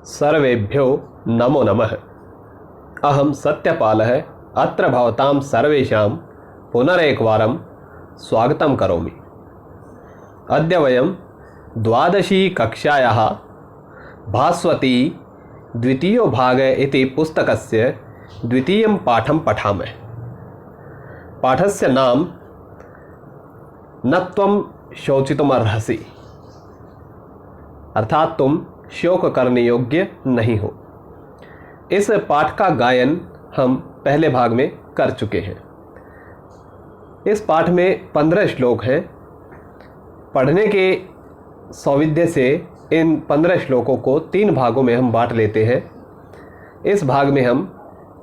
सर्वेभ्यो नमो नमः। अहं सत्यपालः अत्र भवतां सर्वेषां पुनरेकवारं स्वागतं करोमि। अद्य वयं 12शी कक्षायाः भास्वती द्वितीयो भाग इति पुस्तकस्य द्वितीयं पाठं पठामः। पाठस्य नाम न त्वं शोचितुमर्हसि, अर्थात तुम शोक करने योग्य नहीं हो। इस पाठ का गायन हम पहले भाग में कर चुके हैं। इस पाठ में 15 श्लोक हैं। पढ़ने के सौविध्य से इन 15 श्लोकों को 3 भागों में हम बांट लेते हैं। इस भाग में हम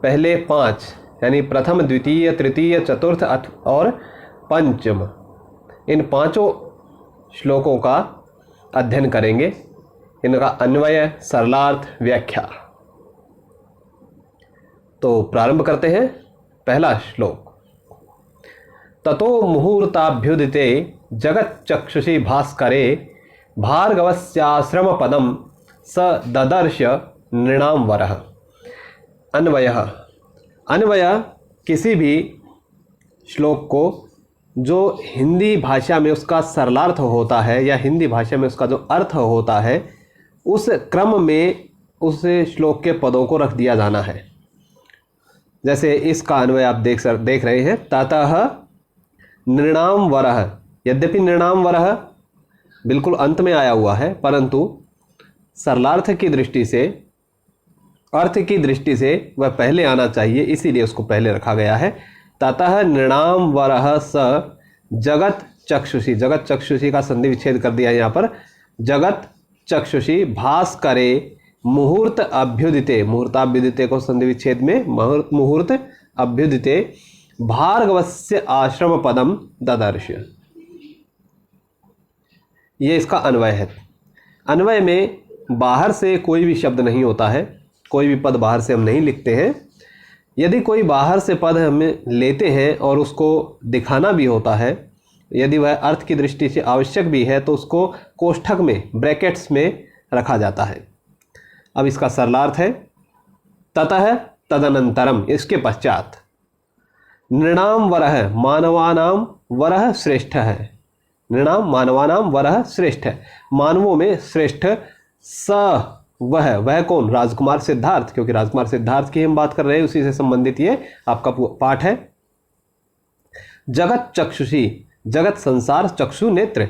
पहले 5 यानी प्रथम, द्वितीय, तृतीय, चतुर्थ और पंचम, इन 5 श्लोकों का अध्ययन करेंगे। इनका अन्वय, सरलार्थ, व्याख्या। तो प्रारंभ करते हैं। पहला श्लोक। ततो मुहूर्ताभ्युदिते जगच्चक्षुषी भास्करे भार्गवस्याश्रम पदम स ददर्श नृणाम वरः। अन्वयः। अन्वय किसी भी श्लोक को जो हिंदी भाषा में उसका सरलार्थ होता है या हिंदी भाषा में उसका जो अर्थ होता है, उस क्रम में उस श्लोक के पदों को रख दिया जाना है। जैसे इसका अन्वय आप देख रहे हैं, ततः नृणाम वरः। यद्यपि नृणाम वरः बिल्कुल अंत में आया हुआ है, परंतु सरलार्थ की दृष्टि से, अर्थ की दृष्टि से वह पहले आना चाहिए, इसीलिए उसको पहले रखा गया है। ततः नृणाम वरः स जगत चक्षुषी। जगत चक्षुषी का संधि विच्छेद कर दिया यहाँ पर। जगत चक्षुषी भास्करे मुहूर्त अभ्युदिते। मुहूर्ताभ्युदिते को संधि विच्छेद में मुहूर्त अभ्युदिते भार्गवस्य आश्रम पदम ददर्श। ये इसका अन्वय है। अन्वय में बाहर से कोई भी शब्द नहीं होता है, कोई भी पद बाहर से हम नहीं लिखते हैं। यदि कोई बाहर से पद हम लेते हैं और उसको दिखाना भी होता है, यदि वह अर्थ की दृष्टि से आवश्यक भी है, तो उसको कोष्ठक में, ब्रैकेट्स में रखा जाता है। अब इसका सरलार्थ है ततः तदनंतरम, इसके पश्चात। नृणाम वरः, मानवानाम वरः श्रेष्ठ है। नृणाम मानवानाम वरः श्रेष्ठ है, मानवों में श्रेष्ठ। स वह कौन? राजकुमार सिद्धार्थ, क्योंकि राजकुमार सिद्धार्थ की हम बात कर रहे हैं, उसी से संबंधित ये आपका पाठ है। जगत चक्षुषी, जगत संसार, चक्षु नेत्र,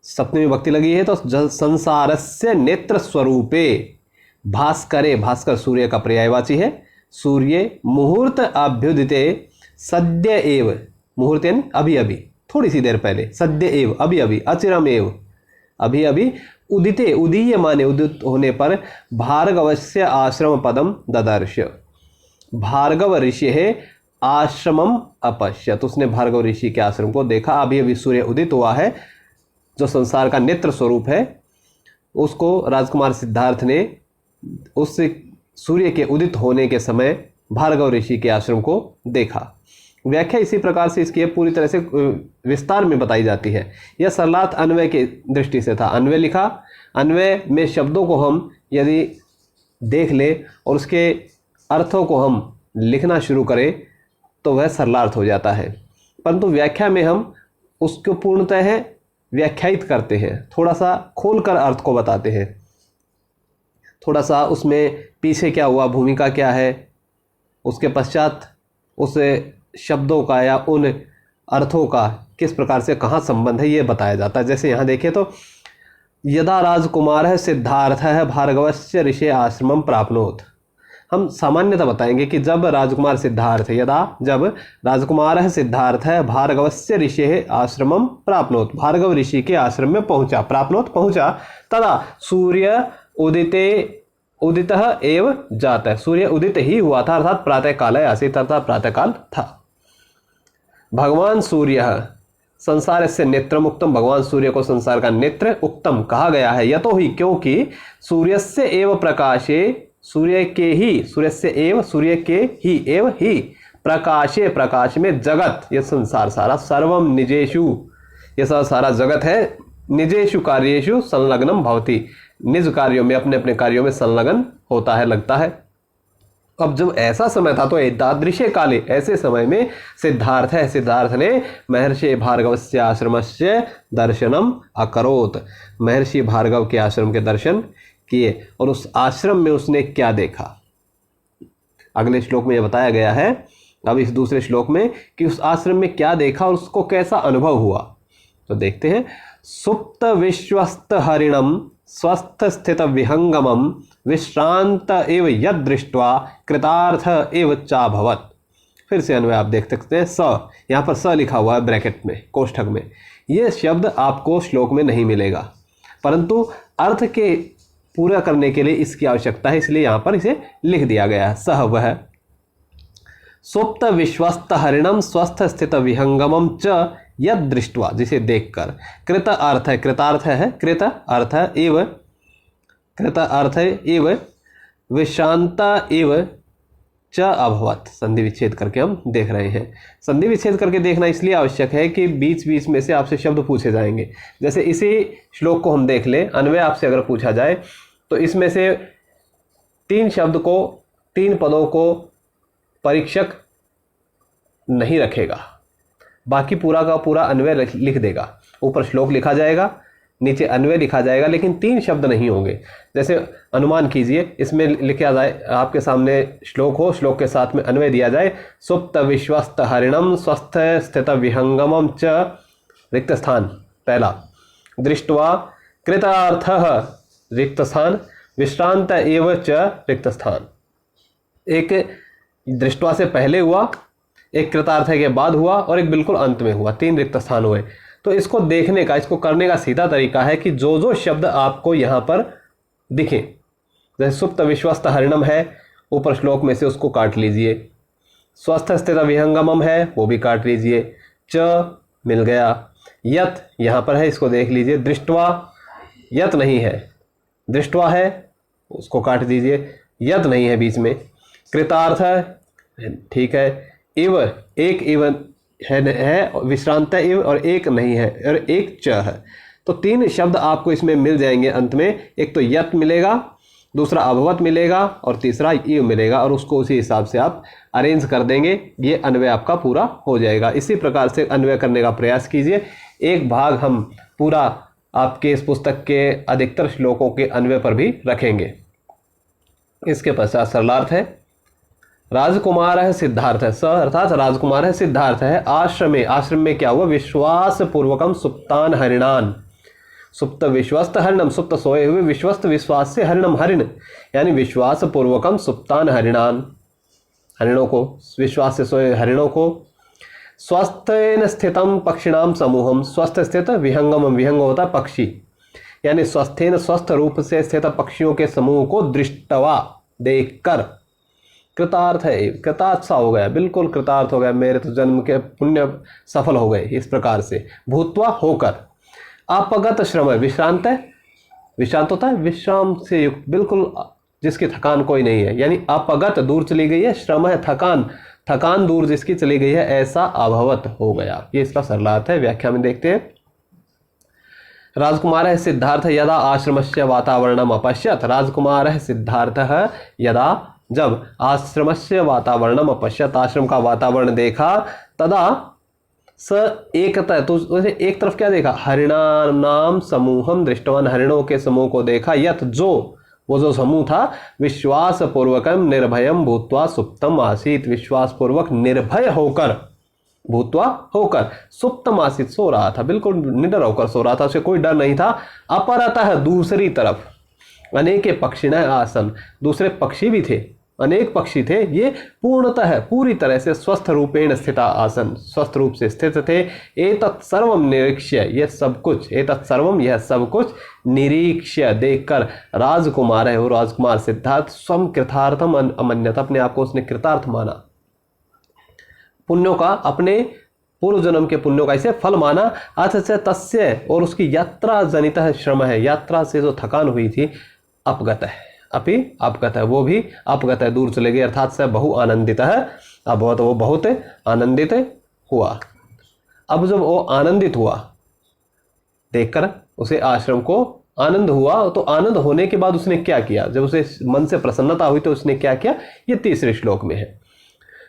सप्तमी विभक्ति लगी है तो संसारस्य नेत्र स्वरूपे भास्करे। भास्कर सूर्य का पर्यायवाची है। सूर्य मुहूर्त अभ्युदिते सद्य एव। मुहूर्त यानी अभी अभी, थोड़ी सी देर पहले। सद्य एव अभी अभी, अचिरम एव अभी अभी। उदिते, उदीय माने उदित होने पर, भार्गवस्य आश्रम पदम ददर्श। भार्गव ऋषि है आश्रमम अपश्यत। उसने भार्गव ऋषि के आश्रम को देखा। अभी अभी सूर्य उदित हुआ है, जो संसार का नेत्र स्वरूप है, उसको राजकुमार सिद्धार्थ ने उस सूर्य के उदित होने के समय भार्गव ऋषि के आश्रम को देखा। व्याख्या इसी प्रकार से इसकी पूरी तरह से विस्तार में बताई जाती है। यह सरलार्थ अन्वय की दृष्टि से था। अन्वय लिखा। अन्वय में शब्दों को हम यदि देख ले और उसके अर्थों को हम लिखना शुरू करें तो वह सरलार्थ हो जाता है। परंतु व्याख्या में हम उसको पूर्णतः व्याख्यायित करते हैं, थोड़ा सा खोलकर अर्थ को बताते हैं, थोड़ा सा उसमें पीछे क्या हुआ, भूमिका क्या है, उसके पश्चात उस शब्दों का या उन अर्थों का किस प्रकार से कहाँ संबंध है, ये बताया जाता है। जैसे यहाँ देखें तो, यदा राजकुमारः सिद्धार्थः भार्गवस्य ऋषे आश्रमं प्राप्नोत। हम सामान्यतः बताएंगे कि जब राजकुमार सिद्धार्थ, जब राजकुमारः सिद्धार्थः भार्गवस्य ऋषेः आश्रमं प्राप्नोत, भार्गव ऋषि के आश्रम में पहुंचा, प्राप्नोत पहुंचा, तदा सूर्य उदितः एव जातः। सूर्य उदित ही हुआ था, अर्थात प्रातः काल आसीत्, अर्थात प्रातः काल था। भगवान सूर्य संसार से नेत्रम उक्तम। भगवान सूर्य को संसार का नेत्र उक्तम कहा गया है। यतो ही, क्योंकि सूर्यस्य एव प्रकाशे, सूर्य के ही, सूर्यस्य एव, सूर्य के ही, एव ही प्रकाशे, प्रकाश में जगत, ये संसार सारा, सर्वम निजेषु, ये सारा जगत है, निजेषु कार्येषु संलग्नम भवति, निज कार्यों में, अपने अपने कार्यों में संलग्न होता है, लगता है। अब जब ऐसा समय था तो एतादृशे काले, ऐसे समय में सिद्धार्थ ने महर्षि भार्गवस्य आश्रमस्य दर्शनम अकरोत, महर्षि भार्गव के आश्रम के दर्शन किए। और उस आश्रम में उसने क्या देखा, अगले श्लोक में यह बताया गया है, अब इस दूसरे श्लोक में, कि उस आश्रम में क्या देखा और उसको कैसा अनुभव हुआ। तो देखते हैं। सुप्त विश्वस्त हरिणम स्वस्थ स्थित विहंगमम विश्रांत एव यद दृष्ट्वा कृतार्थ एव चाभवत। फिर से अन्वय आप देख सकते हैं। स, यहाँ पर स लिखा हुआ है ब्रैकेट में, कोष्ठक में। यह शब्द आपको श्लोक में नहीं मिलेगा, परंतु अर्थ के पूरा करने के लिए इसकी आवश्यकता है, इसलिए यहाँ पर इसे लिख दिया गया है। सह वह सुप्त विश्वस्त हरिणम स्वस्थ स्थित विहंगमम च यद दृष्ट्वा, जिसे देखकर। कृत अर्थ है, कृतार्थ है, कृत अर्थ एव, कृत अर्थ एव विश्रांत एव च अभवत। संधि विच्छेद करके हम देख रहे हैं। संधि विच्छेद करके देखना इसलिए आवश्यक है कि बीच बीच में से आपसे शब्द पूछे जाएंगे। जैसे इसी श्लोक को हम देख लें, अन्वय आपसे अगर पूछा जाए तो इसमें से 3 शब्द को, 3 पदों को परीक्षक नहीं रखेगा, बाकी पूरा का पूरा अन्वय लिख देगा। ऊपर श्लोक लिखा जाएगा, नीचे अन्वय लिखा जाएगा, लेकिन 3 शब्द नहीं होंगे। जैसे अनुमान कीजिए, इसमें लिखा जाए, आपके सामने श्लोक हो, श्लोक के साथ में अन्वय दिया जाए, सुप्त विश्वस्त हरिणम स्वस्थ स्थित विहंगमम च रिक्त स्थान, पहला, दृष्ट्वा कृतार्थः रिक्त स्थान, विश्रांत एव च रिक्त स्थान। एक दृष्ट्वा से पहले हुआ, एक कृतार्थ के बाद हुआ और एक बिल्कुल अंत में हुआ, 3 रिक्त स्थान हुए। तो इसको देखने का, इसको करने का सीधा तरीका है कि जो जो शब्द आपको यहाँ पर दिखे, जैसे सुप्त विश्वस्त हरिणम है, ऊपर श्लोक में से उसको काट लीजिए। स्वस्थ स्थित विहंगमम है, वो भी काट लीजिए। च मिल गया। यत यहाँ पर है, इसको देख लीजिए। दृष्ट्वा, यत नहीं है, दृष्ट्वा है, उसको काट दीजिए। यत नहीं है बीच में। कृतार्थ है, ठीक है। इव, एक इव है, विश्रांत इव, और एक नहीं है, और एक च है। तो 3 शब्द आपको इसमें मिल जाएंगे अंत में। एक तो यत मिलेगा, दूसरा अभवत मिलेगा, और तीसरा इव मिलेगा, और उसको उसी हिसाब से आप अरेंज कर देंगे, ये अन्वय आपका पूरा हो जाएगा। इसी प्रकार से अन्वय करने का प्रयास कीजिए। एक भाग हम पूरा आपके इस पुस्तक के अधिकतर श्लोकों के अन्वय पर भी रखेंगे। इसके पश्चात सरलार्थ है। राजकुमार है सिद्धार्थ है, स अर्थात राजकुमार है, सिद्धार्थ है। आश्रमे, आश्रम में क्या हुआ, विश्वास पूर्वकम सुप्तान हरिणान, सुप्त विश्वस्त हरिणम, सुप्त सोए हुए, विश्वस्त विश्वास से हरिणम, हरिण यानी विश्वास पूर्वकम सुप्तान हरिणान, हरिणों को, विश्वास से सोए हरिणों को। स्वस्थेन स्थितम पक्षिणाम समूहम, स्वस्थ स्थित विहंगम, विहंग होता पक्षी, यानी स्वस्थेन स्वस्थ रूप से स्थित पक्षियों के समूह को दृष्टवा, देखकर। कृतार्थ है, कृतार्थ सा हो गया, बिल्कुल कृतार्थ हो गया, मेरे तो जन्म के पुण्य सफल हो गए, इस प्रकार से। भूत्वा, होकर। अपगत श्रम है, विश्रांत है, विश्रांत होता है विश्राम से युक्त, बिल्कुल जिसकी थकान कोई नहीं है, यानी अपगत दूर चली गई है, श्रम है थकान, थकान दूर जिसकी चली गई है, ऐसा अभवत हो गया। ये इसका सरलार्थ है। व्याख्या में देखते हैं। राजकुमार है सिद्धार्थ यदा आश्रमस्य वातावरणम अपश्यत, राजकुमार है सिद्धार्थ यदा, जब आश्रमस्य वातावरणम अपश्यत, आश्रम का वातावरण देखा, तदा स एकता, तो उसे एक तरफ क्या देखा, हरिणानाम समूहम दृष्टवान, हरिणों के समूह को देखा। यत, जो, वो जो समूह था, विश्वास पूर्वकम निर्भयम भूत्वा सुप्तम आसीत, विश्वास पूर्वक निर्भय होकर, भूत्वा होकर, सुप्तम आसीत, सो रहा था, बिल्कुल निडर होकर सो रहा था, उसे कोई डर नहीं था। अपरतः, दूसरी तरफ, अनेक पक्षिणः आसन, दूसरे पक्षी भी थे, अनेक पक्षी थे, ये पूर्णतः पूरी तरह से स्वस्थ रूपेण स्थिता आसन, स्वस्थ रूप से स्थित थे। एतत् सर्वम निरीक्ष्य, यह सब कुछ, एतत् सर्वम, यह सब कुछ, निरीक्ष्य देखकर, राजकुमार है वो राजकुमार सिद्धार्थ, स्वम कृतार्थम अमन्यत, अपने आप को उसने कृतार्थ माना, पुण्यों का, अपने पूर्व जन्म के पुण्यों का इसे फल माना। अथ से तस्य, और उसकी यात्रा जनित श्रम है, यात्रा से जो थकान हुई थी, अपगत है, अपि अपगत है, वो भी अपगत है, दूर चले गए, अर्थात से बहु आनंदित है, अब वो बहुत आनंदित हुआ। अब जब वो आनंदित हुआ देखकर, उसे आश्रम को आनंद हुआ, तो आनंद होने के बाद उसने क्या किया, जब उसे मन से प्रसन्नता हुई तो उसने क्या किया, ये तीसरे श्लोक में है।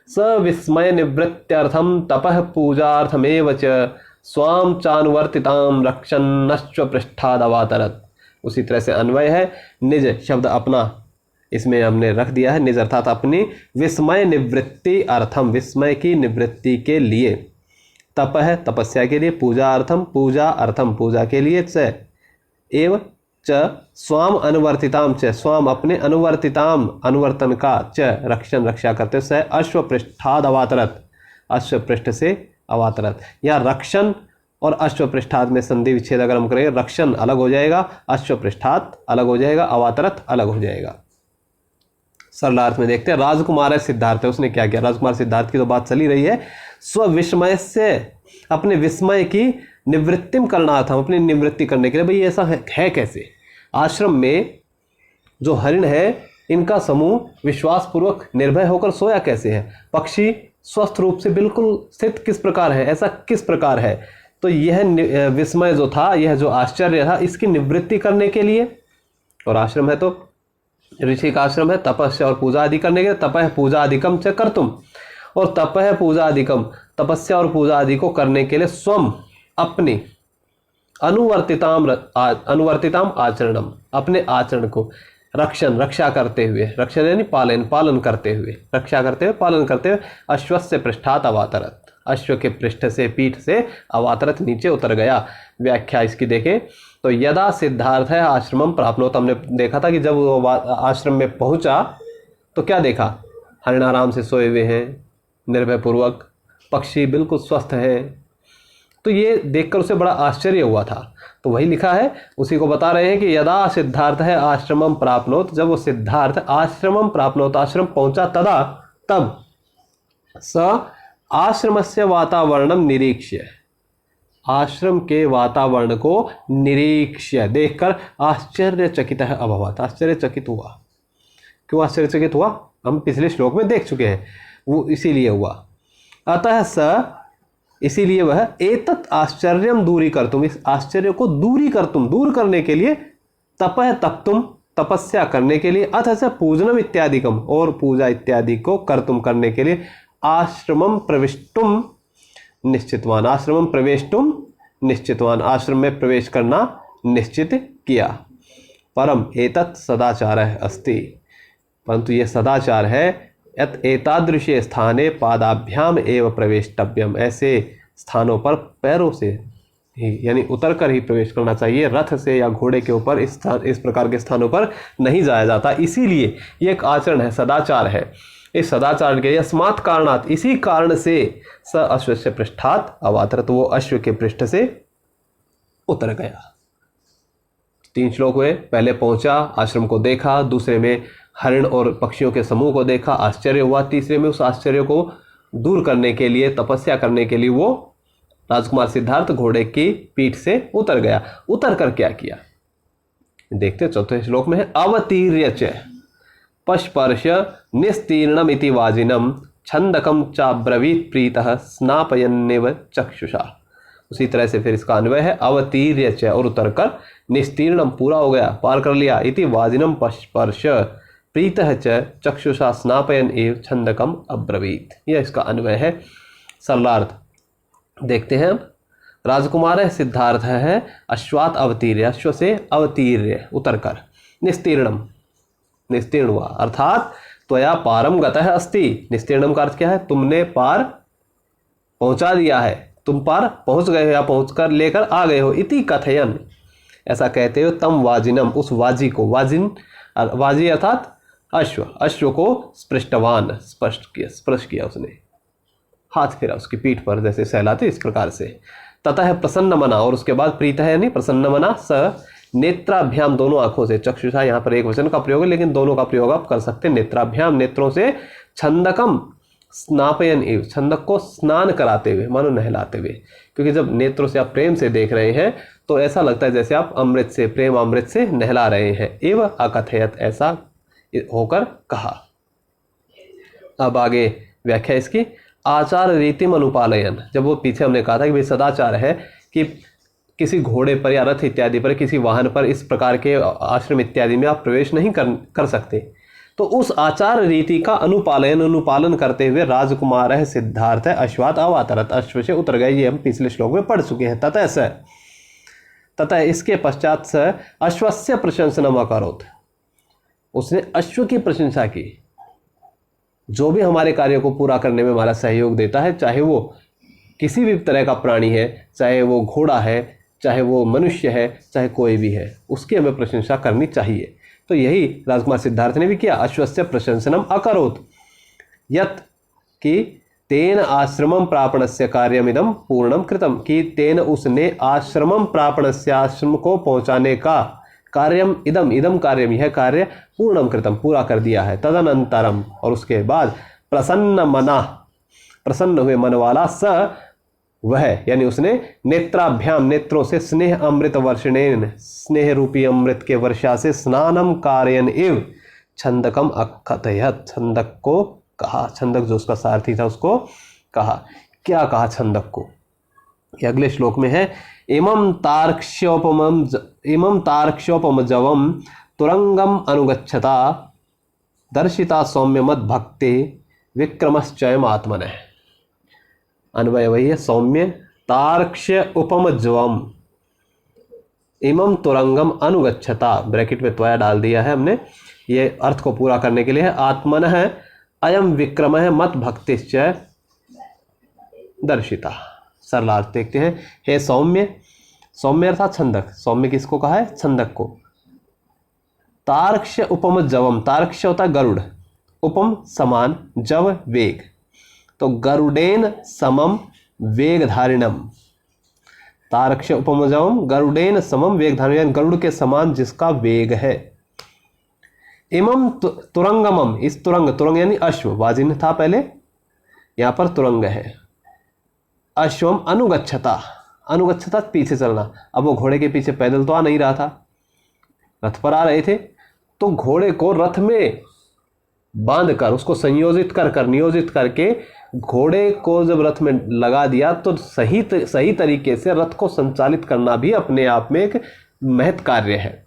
स विस्मय निवृत्त्यर्थम तपः पूजार्थमेव च स्वाम चानुवर्तिताम रक्षन्नश्च पृष्ठादवातरत। उसी तरह से अन्वय है, निज शब्द अपना इसमें हमने रख दिया है, निज अर्थात अपनी, विस्मय निवृत्ति अर्थम विस्मय की निवृत्ति के लिए, तप है तपस्या के लिए, पूजा अर्थम पूजा अर्थम पूजा के लिए, च एव च स्वाम अनुवर्तिताम च स्वाम अपने अनुवर्तिताम अनुवर्तन का, च रक्षण रक्षा करते, स अश्व पृष्ठाद अवातरत अश्व पृष्ठ से अवातरत। या रक्षण और अश्व पृष्ठाद में संधि विच्छेद अगर हम करेंगे, रक्षण अलग हो जाएगा, अश्व पृष्ठाद अलग हो जाएगा, अवातरत अलग हो जाएगा। सरलार्थ में देखते हैं, राजकुमार है सिद्धार्थ है, उसने क्या किया, राजकुमार सिद्धार्थ की तो बात चली रही है। स्वविस्मय से अपने विस्मय की निवृत्तिम करना था, अपनी निवृत्ति करने के लिए, भाई ऐसा है कैसे, आश्रम में जो हरिण है इनका समूह विश्वासपूर्वक निर्भय होकर सोया कैसे है, पक्षी स्वस्थ रूप से बिल्कुल स्थित किस प्रकार है, ऐसा किस प्रकार है। तो यह विस्मय जो था, यह जो आश्चर्य था, इसकी निवृत्ति करने के लिए, और आश्रम है तो ऋषि का आश्रम है, तपस्या और पूजा आदि करने के लिए, तपः पूजा अधिकम च कर्तुम, और तपः पूजा अधिकम तपस्या और पूजा आदि को करने के लिए, स्वम अपनी, अनुवर्तिताम आचरणम अपने आचरण को, रक्षण रक्षा करते हुए, रक्षण यानी पालन करते हुए, रक्षा करते हुए पालन करते हुए, अश्वस्य पृष्ठात अवातरत अश्व के पृष्ठ से पीठ से अवातरत नीचे उतर गया। व्याख्या इसकी देखें तो, यदा सिद्धार्थ है आश्रमम प्राप्नोत, हमने देखा था कि जब वो आश्रम में पहुंचा तो क्या देखा, हरिण आराम से सोए हुए हैं निर्भय पूर्वक, पक्षी बिल्कुल स्वस्थ है, तो ये देखकर उसे बड़ा आश्चर्य हुआ था। तो वही लिखा है, उसी को बता रहे हैं कि यदा सिद्धार्थ है आश्रमम प्राप्नोत, जब वो सिद्धार्थ आश्रमम प्राप्नोत आश्रम पहुंचा, तदा तब स आश्रमस्य वातावरणम निरीक्ष्य आश्रम के वातावरण को निरीक्ष्य देखकर आश्चर्यचकित अभवत, आश्चर्यचकित हुआ। क्यों आश्चर्यचकित हुआ, हम पिछले श्लोक में देख चुके हैं, वो इसीलिए हुआ। अतः स इसीलिए वह एतत् आश्चर्यम दूरी कर तुम, इस आश्चर्य को दूर करने के लिए, तपः तप्तुम तपस्या करने के लिए, अथ से पूजनम इत्यादिकम और पूजा इत्यादि को कर्तुम करने के लिए, आश्रमम प्रविष्टुम निश्चितवान आश्रमम प्रवेष्टुम निश्चितवान आश्रम में प्रवेश करना निश्चित किया। परम एतत् सदाचार अस्ति, परंतु यह सदाचार है, यत एतादृशे स्थाने पादाभ्याम एव प्रवेष्टव्यम, ऐसे स्थानों पर पैरों से ही यानी उतर कर ही प्रवेश करना चाहिए, रथ से या घोड़े के ऊपर इस प्रकार के स्थानों पर नहीं जाया जाता। इसीलिए ये एक आचरण है, सदाचार है। इस सदाचार के अस्मात् कारणात्, इसी कारण से स अश्वस्य पृष्ठात् अवातरत, वो अश्व के पृष्ठ से उतर गया। 3 श्लोक हुए, पहले पहुंचा, आश्रम को देखा, दूसरे में हरिण और पक्षियों के समूह को देखा, आश्चर्य हुआ, तीसरे में उस आश्चर्य को दूर करने के लिए, तपस्या करने के लिए वो राजकुमार सिद्धार्थ घोड़े की पीठ से उतर गया। उतर कर क्या किया देखते, 4थे श्लोक में है, अवतीर्य च पशपर्श निस्तीर्णमिति वाजिनम छंदकम चाब्रवीत प्रीतः स्नापयन्नेव चक्षुषा। उसी तरह से फिर इसका अन्वय है, अवतीर्य च और उतरकर, निस्तीर्णम पूरा हो गया, पार कर लिया, इति वाजिनम पशपर्श प्रीतः च चक्षुषा स्नापयन एव छंदकम अब्रवीत, यह इसका अन्वय है। सरलार्थ देखते हैं। राजकुमार है सिद्धार्थ है अश्वात अवतीर्य, अश्व से अवतीर्य उतरकर, निस्तीर्णम निस्तीर्ण हुआ, अर्थात त्वया पारम गतः अस्ति। निस्तीर्णम का अर्थ क्या है, तुमने पार पहुंचा दिया है, तुम पार पहुंच गए हो या पहुंचकर लेकर आ गए हो। इति कथयन, ऐसा कहते हो, तम वाजिनम उस वाजी को, वाजी अर्थात अश्व, अश्व को स्पृष्टवान स्पर्श किया उसने, हाथ फेरा उसकी पीठ पर जैसे सहलाते इस प्रकार से। ततः प्रसन्न मना, और उसके बाद प्रीतः यानी प्रसन्न मना, स नेत्राभ्याम दोनों आंखों से, चक्षुषा यहाँ पर एक वचन का प्रयोग है लेकिन दोनों का प्रयोग आप कर सकते हैं, नेत्राभ्याम नेत्रों से, छंदकम स्नापयन एव छंदक को स्नान कराते हुए, मानो नहलाते हुए, क्योंकि जब नेत्रों से आप प्रेम से देख रहे हैं तो ऐसा लगता है जैसे आप अमृत से, प्रेम अमृत से नहला रहे हैं। एव अकथयत, ऐसा होकर कहा। अब आगे व्याख्या इसकी, आचार रीतिम अनुपालयन, जब वो पीछे हमने कहा था कि भाई सदाचार है कि किसी घोड़े पर या रथ इत्यादि पर, किसी वाहन पर, इस प्रकार के आश्रम इत्यादि में आप प्रवेश नहीं कर सकते। तो उस आचार रीति का अनुपालन करते हुए राजकुमार है सिद्धार्थ है अश्वात अवातरत, अश्व से उतर गए। ये हम पिछले श्लोक में पढ़ चुके हैं। ततः इसके पश्चात स अश्वस्य प्रशंसनम अकरोत्, उसने अश्व की प्रशंसा की। जो भी हमारे कार्य को पूरा करने में हमारा सहयोग देता है, चाहे वो किसी भी तरह का प्राणी है, चाहे वो घोड़ा है, चाहे वो मनुष्य है, चाहे कोई भी है, उसकी हमें प्रशंसा करनी चाहिए। तो यही राजकुमार सिद्धार्थ ने भी किया। अश्वस्य प्रशंसनम अकरोत् यत् कि तेन आश्रमम प्रापणस्य कार्यमिदम पूर्णम कृतम, कि तेन उसने आश्रमम प्रापणस्य आश्रम को पहुंचाने का कार्यम इदम कार्यम यह कार्य पूर्णम कृतम पूरा कर दिया है। तदनंतरम और उसके बाद प्रसन्न हुए मन वाला स वह यानी उसने नेत्राभ्याम नेत्रों से स्नेह अमृत वर्षणेन स्नेह रूपी अमृत के वर्षा से स्नानम कारयन एव छंदकम अकथयत, छंदक को कहा। छंदक जो उसका सारथी था उसको कहा। क्या कहा छंदक को? ये अगले श्लोक में है। इमं तार्क्ष्योपमजवम तुरंगम अनुगच्छता दर्शिता सौम्य मद भक्ति विक्रमश्चयम आत्मनः। अन्वय वही है, सौम्य तार्क्ष्य उपमज्वम इमं तुरंगम अनुगच्छता, ब्रैकेट में त्वया डाल दिया है हमने, ये अर्थ को पूरा करने के लिए है। आत्मनः अयम विक्रम है मत भक्तिश्च दर्शिता। सरलार्थ देखते हैं। हे सौम्य, सौम्य अर्थात छंदक। सौम्य किसको कहा है? छंदक को। तार्क्ष्य उपम जवम, तार्क्ष्य होता है गरुड़, उपम समान, जव वेग, तो गरुडेन समम वेगधारिणम। तार्क्ष्य उपम जवम गरुडेन समम वेगधारिणम, गरुड़ के समान जिसका वेग है। इमम तुरंगमम, इस तुरंग यानी अश्व, वाजिन था पहले, यहां पर तुरंग है। अश्वम अनुगच्छता पीछे चलना। अब वो घोड़े के पीछे पैदल तो आ नहीं रहा था, रथ पर आ रहे थे, तो घोड़े को रथ में बांधकर उसको नियोजित करके घोड़े को जब रथ में लगा दिया तो सही तरीके से रथ को संचालित करना भी अपने आप में एक महत् कार्य है।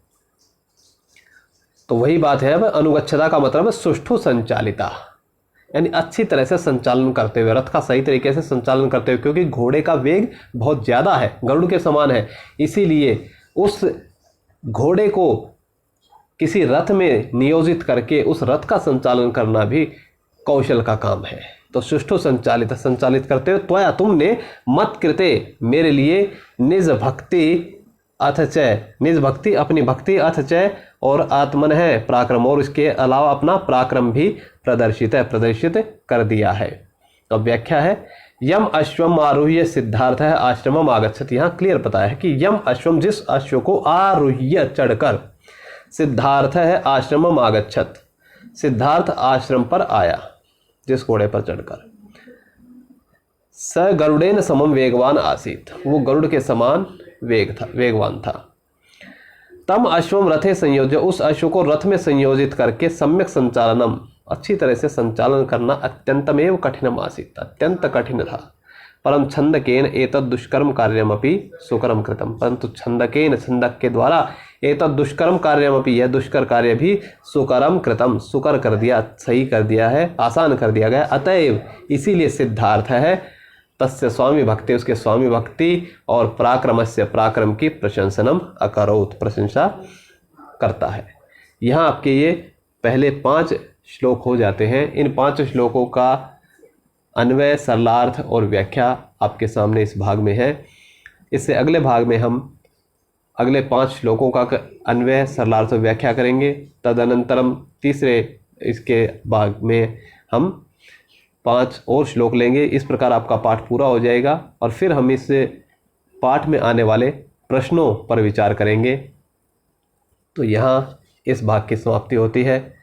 तो वही बात है। अब अनुगच्छता का मतलब है सुष्ठु संचालिता, यानी अच्छी तरह से संचालन करते हुए, रथ का सही तरीके से संचालन करते हुए, क्योंकि घोड़े का वेग बहुत ज़्यादा है, गरुड़ के समान है, इसीलिए उस घोड़े को किसी रथ में नियोजित करके उस रथ का संचालन करना भी कौशल का काम है। तो सुष्ठु संचालित करते हुए त्वया तुमने मत कृते मेरे लिए निज भक्ति अपनी भक्ति अथ च और आत्मन है पराक्रम, और इसके अलावा अपना पराक्रम भी प्रदर्शित कर दिया है। अब व्याख्या है। यम अश्वम आरुह्य सिद्धार्थ है आश्रमम आगच्छत। यहाँ क्लियर बताया है कि यम अश्वम, जिस अश्व को आरुह्य चढ़कर, सिद्धार्थ है आश्रमम आगच्छत, सिद्धार्थ आश्रम पर आया, जिस घोड़े पर चढ़कर। स गरुडेन समम वेगवान आसीत, वो गरुड़ के समान वेगवान था। तम अश्वम रथे संयोज्य, उस अश्व को रथ में संयोजित करके सम्यक संचालनम, अच्छी तरह से संचालन करना अत्यंतमेव कठिनम आसीत, अत्यंत कठिन था। परम छंदकेन एतद दुष्कर्म कार्यमपि सुकरम कृतम, परंतु छंदक के द्वारा एतद दुष्कर्म कार्यमपि, यह दुष्कर कार्य भी सुकरम कृतम, सुकर कर दिया, सही कर दिया है, आसान कर दिया गया। अतएव इसीलिए सिद्धार्थ है तस्य स्वामी भक्ति, उसके स्वामी भक्ति और पराक्रमस्य पराक्रम की प्रशंसनम अकरोत्, प्रशंसा करता है। यहाँ आपके ये पहले 5 श्लोक हो जाते हैं। इन 5 श्लोकों का अन्वय, सरलार्थ और व्याख्या आपके सामने इस भाग में है। इससे अगले भाग में हम अगले 5 श्लोकों का अन्वय, सरलार्थ और व्याख्या करेंगे। तदनंतरम तीसरे इसके भाग में हम 5 और श्लोक लेंगे। इस प्रकार आपका पाठ पूरा हो जाएगा और फिर हम इस पाठ में आने वाले प्रश्नों पर विचार करेंगे। तो यहाँ इस भाग की समाप्ति होती है।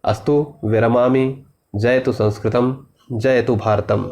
अस्तु विरमामि। जयतु संस्कृतम, जयतु भारतम।